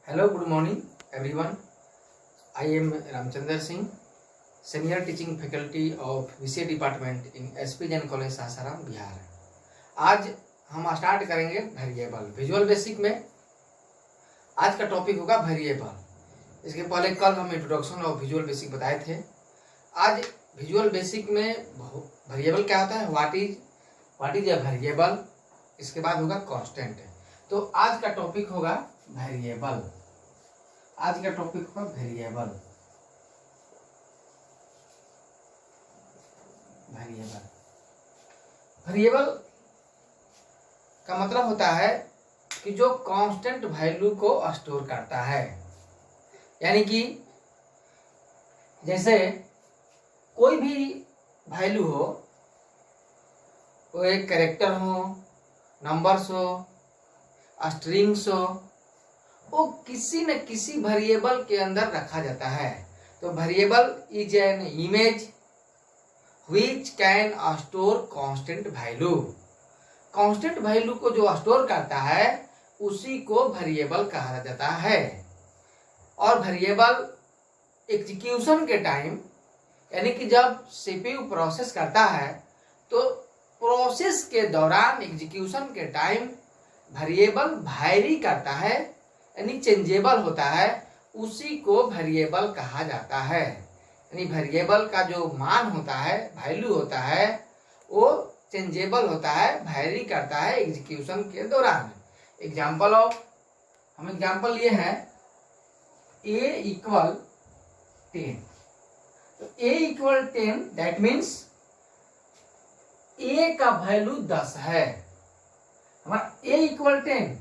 Hello, good morning, everyone. I am Ramchandar Singh, Senior Teaching Faculty of VCA Department in SP Jain College, Sasaram, Bihar. आज हम start करेंगे variable visual basic में। आज का topic होगा variable. इसके पहले कल हम इंट्रोडक्शन ऑफ विजुअल बेसिक बताए थे। आज विजुअल बेसिक में वेरिएबल क्या होता है, व्हाट इज ए वेरिएबल। इसके बाद होगा कांस्टेंट। तो आज का टॉपिक होगा वेरिएबल। आज का टॉपिक होगा वेरिएबल। वेरिएबल का मतलब होता है कि जो कांस्टेंट वैल्यू को स्टोर करता है। यानी कि जैसे कोई भी वैल्यू हो, वो एक कैरेक्टर हो, नंबर्स हो, स्ट्रिंग्स हो, वो किसी न किसी वेरिएबल के अंदर रखा जाता है। तो variable is an image which can store constant value. Constant value को जो स्टोर करता है उसी को वेरिएबल कहा जाता है। और वेरिएबल एग्जीक्यूशन के टाइम, यानी कि जब सीपीयू प्रोसेस करता है तो प्रोसेस के दौरान एग्जीक्यूशन के टाइम वेरिएबल वैरी करता है, यानी चेंजेबल होता है, उसी को वेरिएबल कहा जाता है। यानी वेरिएबल का जो मान होता है, वैल्यू होता है, वो चेंजेबल होता है, वैरी करता है एग्जीक्यूशन के दौरान। एग्जाम्पल ऑफ, हम एग्जाम्पल लिए हैं a इक्वल 10। तो a equal 10 that means a का वैल्यू 10 है। हमारा a इक्वल 10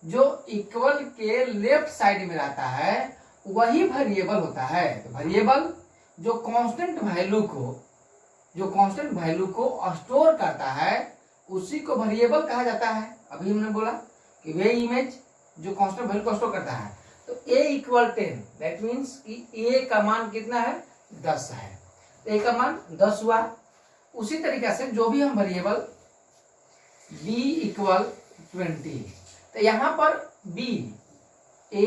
जो इक्वल के लेफ्ट साइड में रहता है वही वेरिएबल होता है। तो वेरिएबल जो कांस्टेंट वैल्यू को स्टोर करता है उसी को वेरिएबल कहा जाता है। अभी हमने बोला कि वे इमेज जो कांस्टेंट वैल्यू को स्टोर करता है। तो a इक्वल 10 दैट मीन्स कि a का मान कितना है, 10 है। a का मान 10 हुआ। उसी तरीके से जो भी हम वेरिएबल b इक्वल 20, तो यहां पर b, a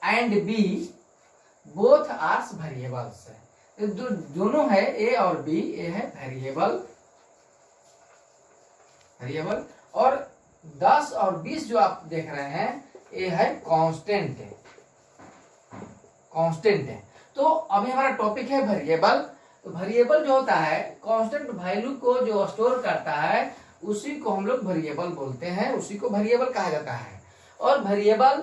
and b both are variables है। तो दोनों है a और b, a है वेरिएबल। और 10 और 20 जो आप देख रहे हैं ये है कांस्टेंट है। तो अभी हमारा टॉपिक है वेरिएबल। तो वेरिएबल जो होता है कांस्टेंट वैल्यू को जो स्टोर करता है उसी को हम लोग वेरिएबल बोलते हैं, उसी को वेरिएबल कहा जाता है। और वेरिएबल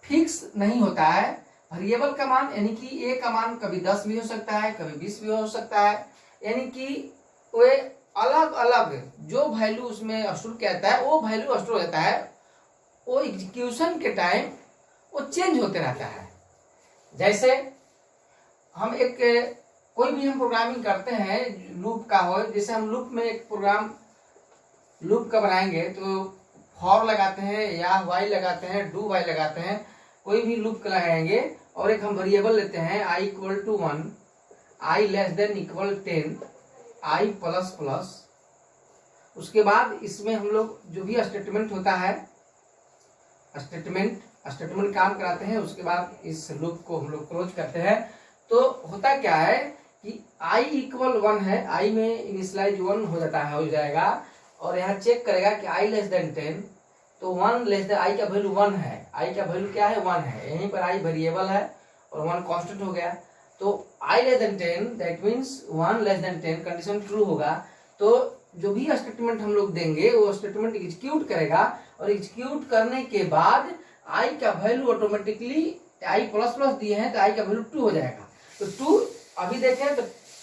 फिक्स नहीं होता है। वेरिएबल का मान, यानी कि a का मान कभी 10 भी हो सकता है, कभी 20 भी हो सकता है। यानी कि वे अलग अलग जो वैल्यू उसमें स्टोर किया जाता है वो वैल्यू स्टोर होता है, वो एग्जीक्यूशन के टाइम वो चेंज होते रहता है। जैसे हम कोई भी हम प्रोग्रामिंग करते हैं लूप का हो, जैसे हम लूप में एक प्रोग्राम लूप का बनाएंगे तो फॉर लगाते हैं या वाइल लगाते हैं, डू वाइल लगाते हैं, कोई भी लूप का लगाएंगे। और एक हम वेरिएबल लेते हैं i equal to 1, i less than equal 10, i plus plus. उसके बाद इसमें हम लोग जो भी स्टेटमेंट होता है, स्टेटमेंट काम कराते हैं। उसके बाद इस लूप को हम लोग क्लोज करते हैं। तो होता क्या है कि i इक्वल 1 है, i में इनिशियलाइज 1 हो जाएगा। और यहाँ चेक करेगा कि i लेस देन 10, तो 1 लेस देन i का वैल्यू 1 है। i का वैल्यू क्या है, 1 है। यहीं पर i वेरिएबल है और 1 कांस्टेंट हो गया। तो i less then 10 that means 1 less than 10 condition true होगा। तो जो भी स्टेटमेंट हम लोग देंगे वो स्टेटमेंट एग्जीक्यूट करेगा। और एग्जीक्यूट करने के बाद i का value automatically i plus plus दिए हैं तो i का वैल्यू 2 हो जाएगा। तो 2 अभी देखें तो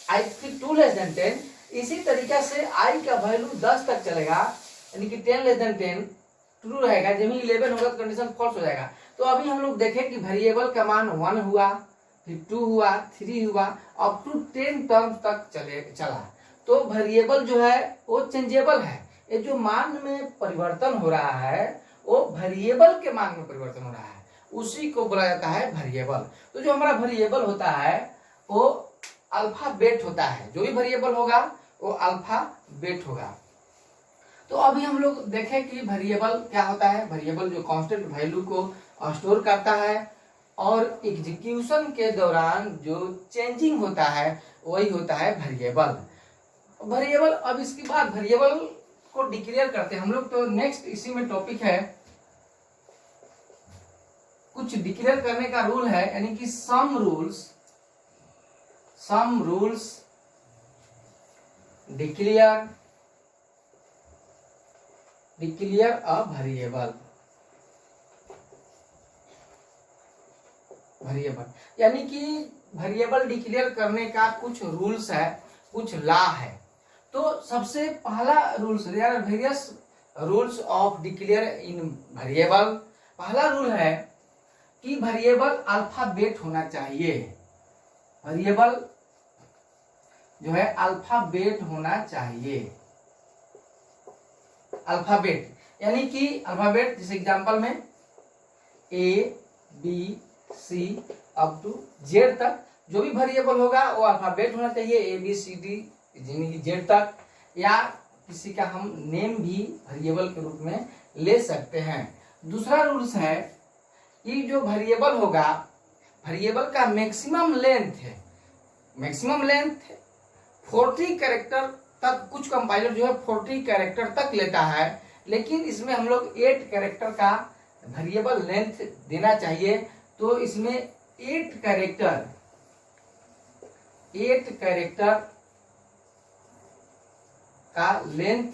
i 2 लेस देन 10। इसी तरीके से i का वैल्यू 10 तक चलेगा, यानी कि 10 लेस देन 10 ट्रू रहेगा। जब 11 होगा तो कंडीशन फॉल्स हो जाएगा। तो अभी हम लोग देखें कि वेरिएबल का मान 1 हुआ, फिर 2 हुआ, 3 हुआ, अप टू 10 टर्म तक चला। तो वेरिएबल जो है वो चेंजेबल है। ये जो मान में परिवर्तन हो रहा है वो वेरिएबल के मान में परिवर्तन हो रहा है, उसी को बोला जाता है वेरिएबल। तो जो हमारा वेरिएबल होता है वो अल्फाबेट होता है। जो भी वेरिएबल होगा वो अल्फाबेट होगा। तो अभी हम लोग देखें कि वेरिएबल क्या होता है। वेरिएबल जो कांस्टेंट वैल्यू को स्टोर करता है और एग्जीक्यूशन के दौरान जो चेंजिंग होता है वही होता है वेरिएबल। वेरिएबल, अब इसके बाद वेरिएबल को डिक्लेयर करते हैं हम लोग। तो नेक्स्ट इसी में टॉपिक है, कुछ डिक्लेयर करने का रूल है, यानी कि some rules declare a variable. यानी कि वेरिएबल डिक्लेयर करने का कुछ रूल्स है, कुछ लॉ है। तो सबसे पहला rules, there are various rules of declare in variable. पहला रूल है कि वेरिएबल अल्फाबेट होना चाहिए। वेरिएबल जो है अल्फाबेट होना चाहिए। अल्फाबेट यानी कि अल्फाबेट, जिस एग्जांपल में A B C up to Z तक जो भी वेरिएबल होगा वो अल्फाबेट होना चाहिए, A B C D Z तक। या किसी का हम नेम भी वेरिएबल के रूप में ले सकते हैं। दूसरा रूल्स है कि जो वेरिएबल होगा, वेरिएबल का मैक्सिमम लेंथ 40 कैरेक्टर तक। कुछ कंपाइलर जो है 40 कैरेक्टर तक लेता है, लेकिन इसमें हम लोग 8 कैरेक्टर का वेरिएबल लेंथ देना चाहिए। तो इसमें 8 कैरेक्टर का लेंथ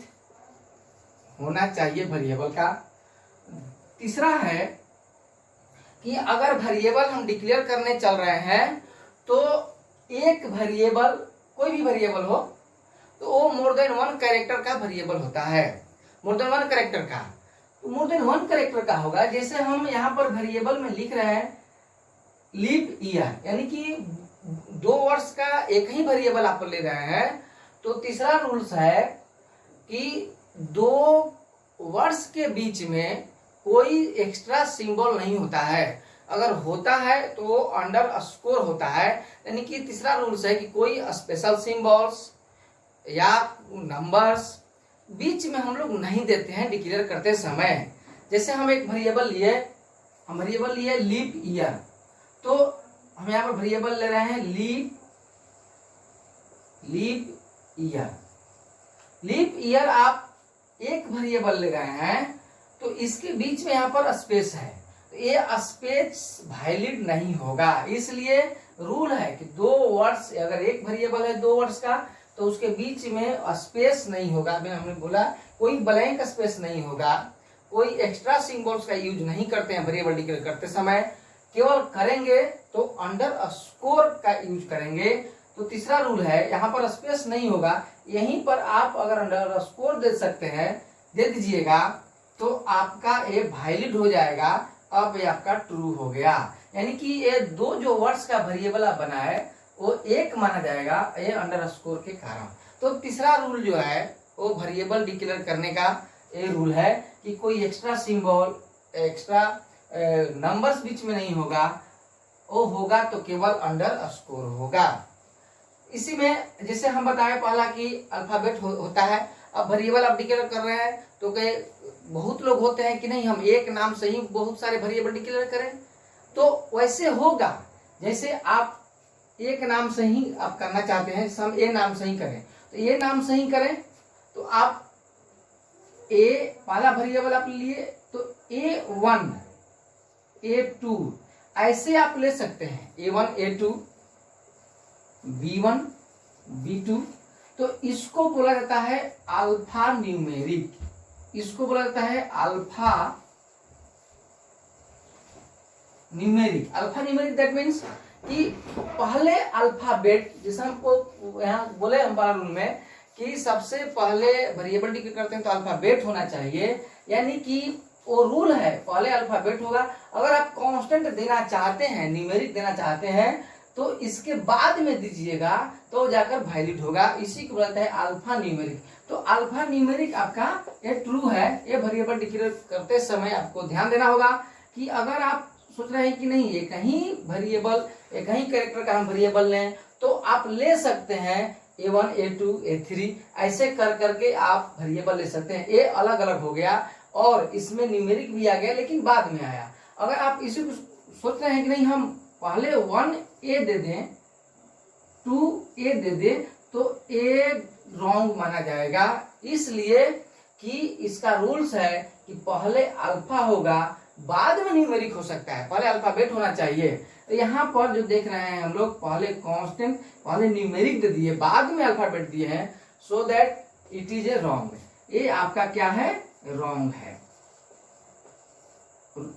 होना चाहिए वेरिएबल का। तीसरा है कि अगर वेरिएबल हम डिक्लेयर करने चल रहे हैं तो एक वेरिएबल, कोई भी वेरिएबल हो तो वो मोर देन 1 कैरेक्टर का वेरिएबल होता है। मोर देन 1 कैरेक्टर का, तो मोर देन 1 कैरेक्टर का होगा। जैसे हम यहाँ पर वेरिएबल में लिख रहे हैं लीप ईयर, यानी कि 2 वर्ष का एक ही वेरिएबल आप ले रहे हैं। तो तीसरा रूल्स है कि 2 वर्ष के बीच में कोई एक्स्ट्रा सिंबल नहीं होता है। अगर होता है तो वो अंडरस्कोर होता है। यानी कि तीसरा रूल्स है कि कोई स्पेशल सिंबल्स या नंबर्स बीच में हम लोग नहीं देते हैं डिक्लेयर करते समय। जैसे हम एक वेरिएबल लिए लीप ईयर, तो हम यहाँ पर वेरिएबल ले रहे हैं लीप ईयर। आप एक वेरिएबल ले रहे हैं तो इसके बीच में यहाँ पर स्पेस है, तो ये स्पेस वैलिड नहीं होगा। इसलिए रूल है कि 2 वर्ष, अगर एक वेरिएबल है 2 वर्ष का तो उसके बीच में स्पेस नहीं होगा। अभी हमने बोला कोई ब्लैंक स्पेस नहीं होगा, कोई एक्स्ट्रा सिंबल्स का यूज नहीं करते हैं वेरिएबल डिक्लेयर करते समय, केवल करेंगे तो अंडरस्कोर का यूज करेंगे। तो तीसरा रूल है, यहाँ पर स्पेस नहीं होगा, यहीं पर आप अगर अंडरस्कोर दे सकते हैं, दे दीजिएगा तो आपका ये वैलिड हो जाएगा। अब ये आपका ट्रू हो गया, यानी कि ये 2 जो वर्ड्स का वेरिएबल आप बनाए वो एक माना जाएगा ये अंडरस्कोर के कारण। तो तीसरा रूल जो है वो वेरिएबल डिक्लेयर करने का ये रूल है कि कोई एक्स्ट्रा सिंबल, एक्स्ट्रा नंबर्स बीच में नहीं होगा, वो होगा तो केवल अंडरस्कोर होगा। इसी में जैसे हम बताए पहला कि अल्फाबेट होता है। अब वेरिएबल आप डिक्लेयर कर रहे हैं तो कई बहुत लोग होते हैं कि नहीं हम एक नाम से ही बहुत सारे वेरिएबल डिक्लेयर करें, तो वैसे होगा जैसे आप एक नाम से ही आप करना चाहते हैं, हम ए नाम से ही करें तो ए नाम से ही करें। तो आप ए पहला वेरिएबल आप लिए तो A1 A2 ऐसे आप ले सकते हैं, A1 A2 B1 B2। तो इसको बोला जाता है अल्फा न्यूमेरिक, इसको बोला जाता है अल्फा न्यूमेरिक। दैट मीन्स कि पहले अल्फाबेट, जैसे हमको यहाँ बोले हम रूल में कि सबसे पहले वेरिएबल डिक्लेयर करते हैं तो अल्फाबेट होना चाहिए, यानी कि वो रूल है पहले अल्फाबेट होगा। अगर आप कांस्टेंट देना चाहते हैं, न्यूमेरिक देना चाहते हैं तो इसके बाद में दीजिएगा तो जाकर वैलिड होगा। इसी को बोलते हैं अल्फा न्यूमेरिक। तो अल्फा न्यूमेरिक आपका ये ट्रू है। ये वेरिएबल डिक्लेयर करते समय आपको ध्यान देना होगा कि अगर आप सोच रहे हैं कि नहीं एक ही वेरिएबल, एक ही कैरेक्टर का हम वेरिएबल लें, तो आप ले सकते हैं A1 A2 A3 ऐसे कर करके आप वेरिएबल ले सकते हैं। ए अलग अलग हो गया और इसमें न्यूमेरिक भी आ गया, लेकिन बाद में आया। अगर आप इसी को सोच रहे हैं कि नहीं हम पहले 1A दे दें 2A दे दें तो A रॉन्ग माना जाएगा, इसलिए कि इसका रूल्स है कि पहले अल्फा होगा बाद में न्यूमेरिक हो सकता है, पहले अल्फाबेट होना चाहिए। तो यहाँ पर जो देख रहे हैं हम लोग पहले कांस्टेंट पहले न्यूमेरिक दे दिए बाद में अल्फाबेट दिए हैं, so that it is a wrong. ये आपका क्या है, रॉन्ग है,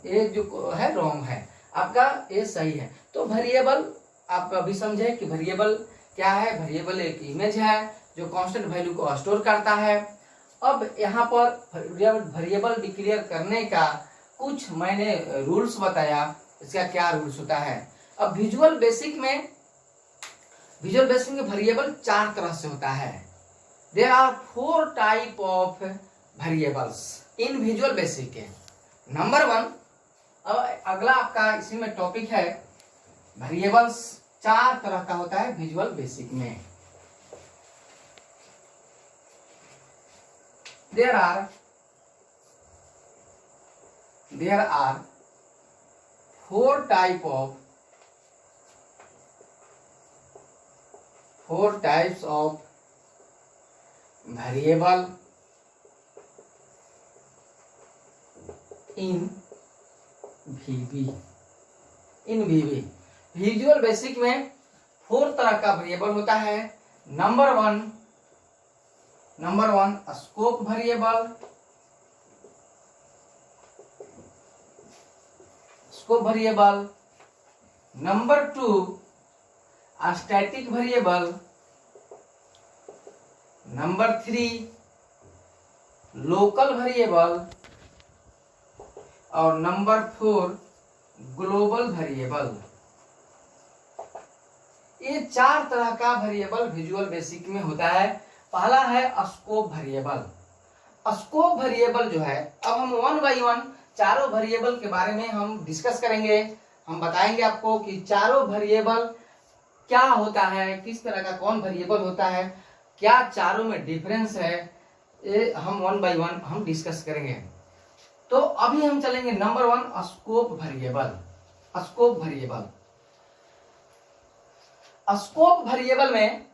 ये जो है रॉन्ग है आपका, ये सही है। तो वेरिएबल आप अभी समझे कि वेरिएबल क्या है। वेरिएबल एक इमेज है जो कांस्टेंट वैल्यू को स्टोर करता है। अब यहाँ पर वेरिएबल डिक्लेयर करने का कुछ मैंने रूल्स बताया, इसका क्या रूल्स होता है। अब विजुअल बेसिक में वेरिएबल 4 तरह से होता है। There are 4 type of variables in visual basic. Number 1, अब अगला आपका इसी में टॉपिक है, वेरिएबल्स 4 तरह का होता है विजुअल बेसिक में। There are 4 types of variable in VB। Visual basic में 4 तरह का वेरिएबल होता है। Number 1 scope variable. Number 2 static variable. Number 3 local variable और नंबर 4 ग्लोबल वेरिएबल। ये 4 तरह का वेरिएबल विजुअल बेसिक में होता है। पहला है स्कोप वेरिएबल। स्कोप वेरिएबल जो है, अब हम 1 बाय 1 चारों वेरिएबल के बारे में हम डिस्कस करेंगे। हम बताएंगे आपको कि चारों वेरिएबल क्या होता है, किस तरह का कौन वेरिएबल होता है, क्या चारों में डिफरेंस है, ये हम 1 बाय 1 हम डिस्कस करेंगे। तो अभी हम चलेंगे number 1 scope variable. Scope variable में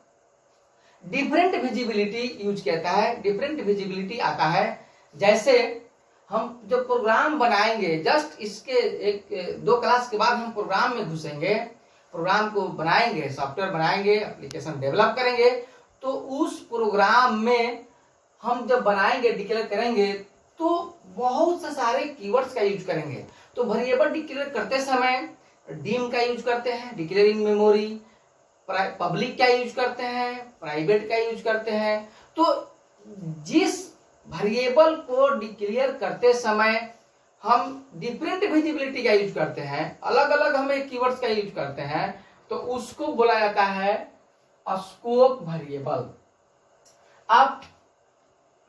डिफरेंट विजिबिलिटी यूज करता है, डिफरेंट विजिबिलिटी आता है। जैसे हम जो प्रोग्राम बनाएंगे, जस्ट इसके 1-2 क्लास के बाद हम प्रोग्राम में घुसेंगे, प्रोग्राम को बनाएंगे, सॉफ्टवेयर बनाएंगे, एप्लीकेशन डेवलप करेंगे। तो उस प्रोग्राम में हम जब बनाएंगे, डिक्लेयर करेंगे, तो बहुत से सारे कीवर्ड्स का यूज करेंगे। तो वेरिएबल डिक्लेयर करते समय डिम का यूज करते हैं, डिक्लेयर इन मेमोरी, पब्लिक का यूज करते हैं, प्राइवेट का यूज करते हैं। तो जिस वेरिएबल को डिक्लेयर करते समय हम डिफरेंट विजिबिलिटी का यूज करते हैं, अलग अलग हमें कीवर्ड्स का यूज करते हैं, तो उसको बोला जाता है स्कोप वेरिएबल। आप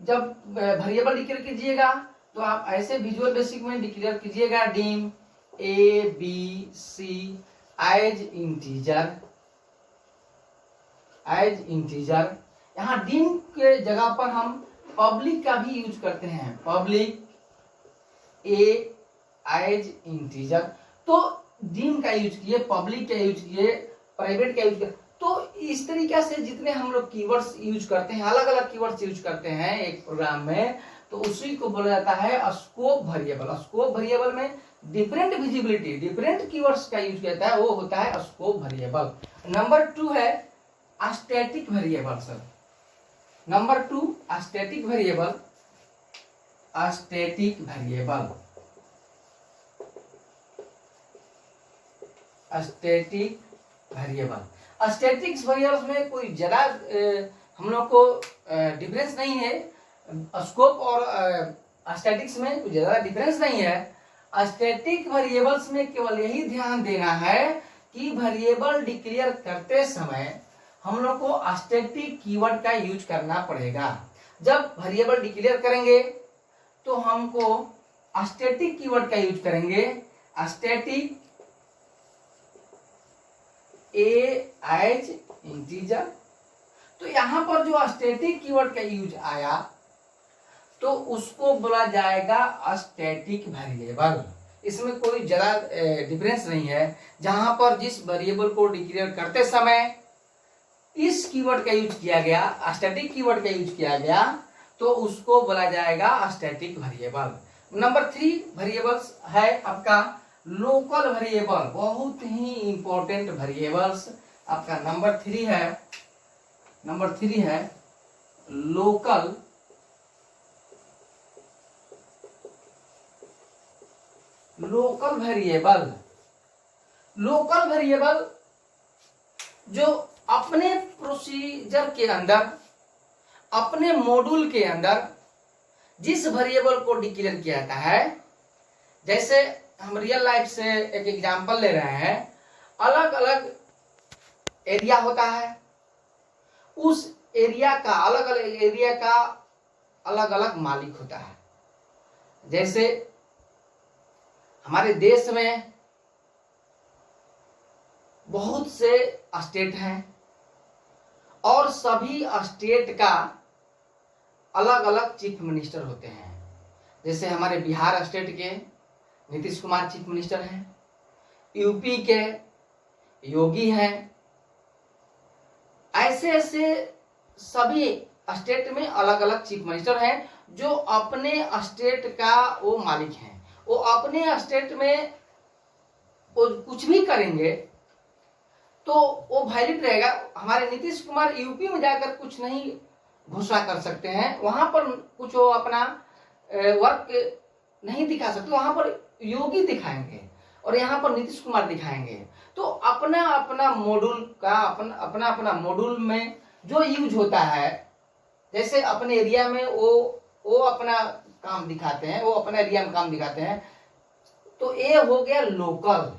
जब वेरिएबल डिक्लेयर कीजिएगा तो आप ऐसे विजुअल बेसिक में डिक्लेयर कीजिएगा डिम ABC एज इंटीजर। यहाँ डिम के जगह पर हम पब्लिक का भी यूज करते हैं, पब्लिक एज इंटीजर। तो डिम का यूज किए, पब्लिक का यूज किए, प्राइवेट का यूज किए। तो इस तरीके से जितने हम लोग कीवर्ड्स यूज करते हैं, अलग अलग कीवर्ड्स यूज करते हैं एक प्रोग्राम में, तो उसी को बोला जाता है स्कोप वेरिएबल। स्कोप वेरिएबल में डिफरेंट विजिबिलिटी, डिफरेंट कीवर्ड्स का यूज करता है, वो होता है स्कोप वेरिएबल। नंबर 2 है static variable. Sir number 2 static variable. Statics variables में कोई ज्यादा हम लोग को डिफरेंस नहीं है। स्कोप और स्टैटिक्स में कोई ज्यादा डिफरेंस नहीं है। स्टैटिक वेरिएबल्स में केवल यही ध्यान देना है कि वेरिएबल डिक्लेयर करते समय हम लोग को स्टैटिक कीवर्ड का यूज करना पड़ेगा। जब वेरिएबल डिक्लेयर करेंगे तो हमको स्टैटिक कीवर्ड का यूज करेंगे, स्टैटिक एज इंटीजर। तो यहाँ पर जो स्टैटिक कीवर्ड का यूज आया तो उसको बोला जाएगा स्टैटिक वेरिएबल। इसमें कोई ज्यादा डिफरेंस नहीं है। जहां पर जिस वेरिएबल को डिक्लेयर करते समय इस कीवर्ड का यूज किया गया, स्टैटिक कीवर्ड का यूज किया गया, तो उसको बोला जाएगा स्टैटिक वेरिएबल। नंबर 3 वेरिएबल्स है आपका लोकल वेरिएबल। बहुत ही इंपॉर्टेंट वेरिएबल्स आपका नंबर 3 है लोकल वेरिएबल। लोकल वेरिएबल जो अपने प्रोसीजर के अंदर, अपने मॉड्यूल के अंदर जिस वेरिएबल को डिक्लेयर किया जाता है, जैसे हम रियल लाइफ से एक एग्जांपल ले रहे हैं, अलग अलग एरिया होता है, उस एरिया का अलग अलग मालिक होता है। जैसे हमारे देश में बहुत से स्टेट हैं और सभी स्टेट का अलग अलग चीफ मिनिस्टर होते हैं। जैसे हमारे बिहार स्टेट के नीतीश कुमार चीफ मिनिस्टर हैं, यूपी के योगी हैं। ऐसे ऐसे सभी स्टेट में अलग अलग चीफ मिनिस्टर हैं जो अपने स्टेट का वो मालिक हैं। वो अपने स्टेट में वो कुछ भी करेंगे तो वो वैलिड रहेगा। हमारे नीतीश कुमार यूपी में जाकर कुछ नहीं घोषणा कर सकते हैं, वहां पर कुछ वो अपना वर्क नहीं दिखा सकते, वहां पर योगी दिखाएंगे और यहाँ पर नीतीश कुमार दिखाएंगे। तो अपना अपना मॉड्यूल का अपना अपना मॉड्यूल में जो यूज होता है, जैसे अपने एरिया में वो अपना काम दिखाते हैं, वो अपने एरिया में काम दिखाते हैं, तो ये हो गया लोकल।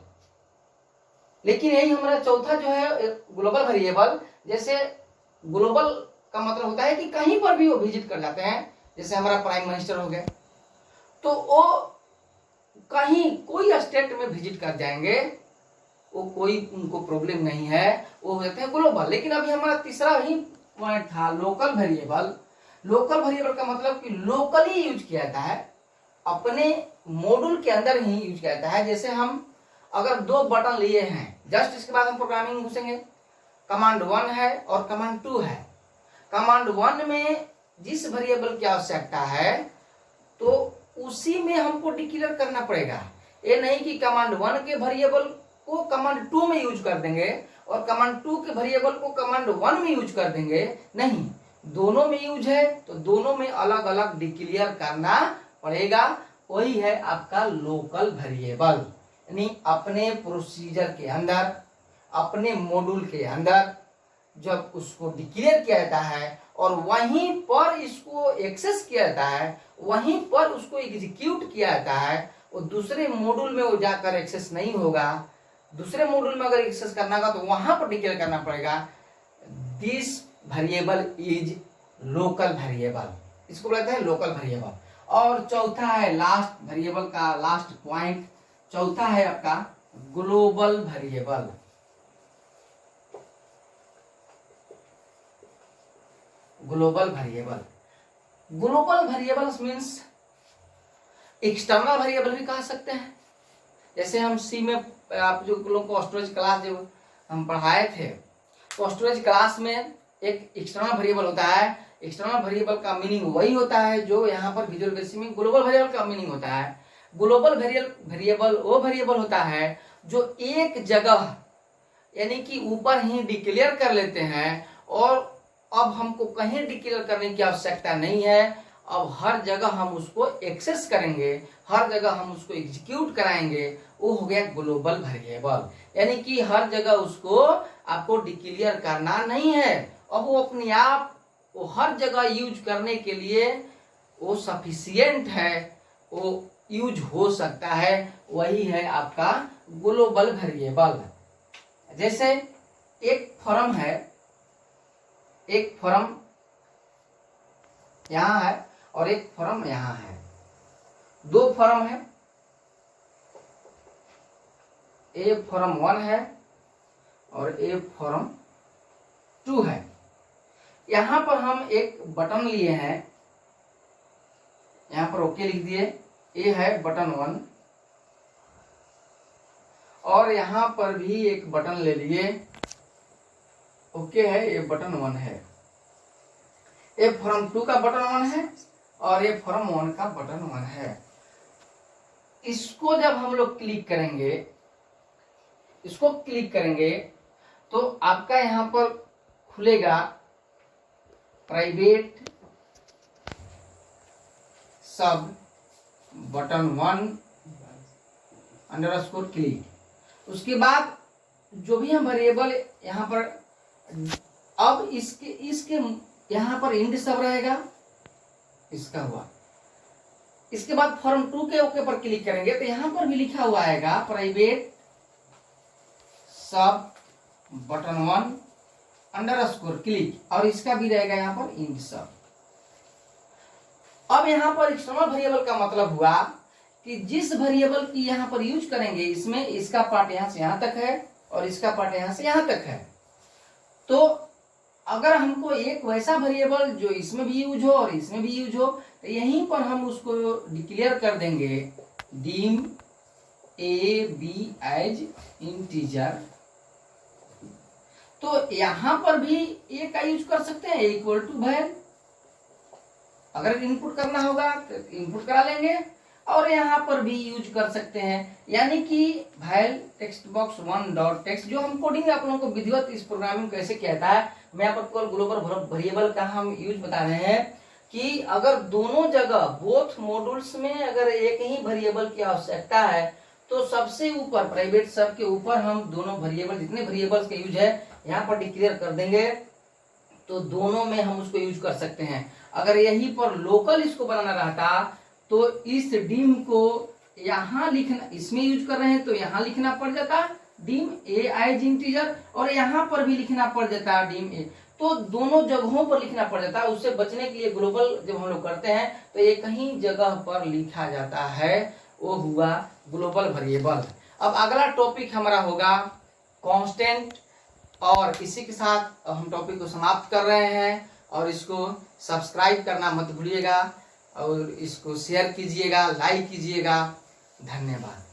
लेकिन यही हमारा चौथा जो है ग्लोबल वेरिएबल। जैसे ग्लोबल का मतलब होता है कि कहीं पर भी वो विजिट कर जाते हैं, जैसे हमारा प्राइम मिनिस्टर हो गए तो वो कहीं कोई स्टेट में विजिट कर जाएंगे, वो कोई उनको प्रॉब्लम नहीं है, वो हो जाते हैं ग्लोबल। लेकिन अभी हमारा तीसरा ही पॉइंट था लोकल वेरिएबल। लोकल वेरिएबल का मतलब कि लोकली यूज किया जाता है, अपने मॉड्यूल के अंदर ही यूज किया जाता है। जैसे हम अगर 2 बटन लिए हैं, जस्ट इसके बाद हम प्रोग्रामिंग घुसेंगे। कमांड 1 है और कमांड 2 है। कमांड 1 में जिस वेरिएबल की आवश्यकता है तो उसी में हमको डिक्लेयर करना पड़ेगा। ये नहीं कि कमांड 1 के वेरिएबल को कमांड 2 में यूज कर देंगे और कमांड 2 के वेरिएबल को कमांड 1 में यूज कर देंगे। नहीं, दोनों में यूज है तो दोनों में अलग अलग डिक्लेयर करना पड़ेगा। वही है आपका लोकल वेरिएबल। यानी अपने प्रोसीजर के अंदर, अपने मॉड्यूल के अंदर जब उसको डिक्लेयर किया जाता है और वहीं पर इसको एक्सेस किया जाता है, वहीं पर उसको एग्जीक्यूट किया जाता है, वो दूसरे मॉड्यूल में वो जाकर एक्सेस नहीं होगा। दूसरे मॉड्यूल में अगर एक्सेस करना होगा तो वहां पर डिक्लेयर करना पड़ेगा। This variable is local variable, इसको बोलते हैं लोकल वेरिएबल। और चौथा है लास्ट वेरिएबल का लास्ट पॉइंट, चौथा है आपका global variable. Global variable, global variables means external variable भी कह सकते हैं। जैसे हम सी में आप जो लोगों को स्टोरेज क्लास जो हम पढ़ाए थे, तो स्टोरेज क्लास में एक एक्सटर्नल वेरिएबल होता है। एक्सटर्नल वेरिएबल का मीनिंग वही होता है जो यहाँ पर विजुअल बेसिक में ग्लोबल वेरिएबल का मीनिंग होता है। ग्लोबल वेरिएबल वो वेरिएबल होता है जो एक जगह यानी कि ऊपर ही डिक्लेयर कर लेते हैं और अब हमको कहीं डिक्लेयर करने की आवश्यकता नहीं है। अब हर जगह हम उसको एक्सेस करेंगे, हर जगह हम उसको एग्जीक्यूट कराएंगे। वो हो गया ग्लोबल वेरिएबल। यानी कि हर जगह उसको आपको डिक्लेयर करना नहीं है, अब वो अपने आप वो हर जगह यूज करने के लिए वो सफिशिएंट है, वो यूज हो सकता है। वही है आपका ग्लोबल वेरिएबल। जैसे एक फॉर्म है, एक फॉर्म यहां है और एक फॉर्म यहां है, 2 फॉर्म है। ए फॉर्म 1 है और ए फॉर्म 2 है। यहाँ पर हम एक बटन लिए हैं, यहाँ पर ओके लिख दिए, ये है बटन 1, और यहाँ पर भी एक बटन ले लिए, ओके है, ये बटन 1 है। ये फॉर्म 2 का बटन 1 है और ये फॉर्म 1 का बटन 1 है। इसको जब हम लोग क्लिक करेंगे, इसको क्लिक करेंगे तो आपका यहां पर खुलेगा प्राइवेट सब बटन 1 अंडरस्कोर क्लिक। उसके बाद जो भी हम वेरिएबल यहां पर, अब इसके यहां पर इंड सब रहेगा, इसका हुआ। इसके बाद फॉर्म 2 के ओके पर क्लिक करेंगे तो यहां पर भी लिखा हुआ आएगा प्राइवेट सब बटन 1 अंडरस्कोर क्लिक, और इसका भी रहेगा यहां पर इंड सब। अब यहां पर एक्सटर्नल वेरिएबल का मतलब हुआ कि जिस वेरिएबल की यहां पर यूज करेंगे, इसमें इसका पार्ट यहां से यहां तक है और इसका पार्ट यहां से यहां तक है। तो अगर हमको एक वैसा वेरिएबल जो इसमें भी यूज हो और इसमें भी यूज हो, तो यहीं पर हम उसको डिक्लेयर कर देंगे dim a b as integer. तो यहां पर भी ए का यूज कर सकते हैं, इक्वल टू वैल। अगर इनपुट करना होगा तो इनपुट करा लेंगे, और यहां पर भी यूज कर सकते हैं, यानी कि val text box 1 dot text. जो हम कोडिंग आप लोगों को विधिवत इस प्रोग्रामिंग कैसे कहता है, मैं आपको ग्लोबल वेरिएबल का हम यूज बता रहे हैं कि अगर दोनों जगह बोथ मॉड्यूल्स में अगर एक ही वेरिएबल की आवश्यकता है तो सबसे ऊपर प्राइवेट सब के ऊपर हम दोनों वेरिएबल, जितने वेरिएबल्स का यूज है यहाँ पर डिक्लेयर कर देंगे, तो दोनों में हम उसको यूज कर सकते हैं। अगर यहीं पर लोकल इसको बनाना रहता तो इस डिम को यहाँ लिखना, इसमें यूज कर रहे हैं तो यहाँ लिखना पड़ जाता डिम ए एज इंटीजर, और यहाँ पर भी लिखना पड़ जाता डिम ए, तो दोनों जगहों पर लिखना पड़ जाता है। उससे बचने के लिए ग्लोबल जब हम लोग करते हैं तो एक ही जगह पर लिखा जाता है, वो हुआ ग्लोबल वेरिएबल। अब अगला टॉपिक हमारा होगा कांस्टेंट, और इसी के साथ हम टॉपिक को समाप्त कर रहे हैं। और इसको सब्सक्राइब करना मत भूलिएगा, और इसको शेयर कीजिएगा, लाइक कीजिएगा। धन्यवाद।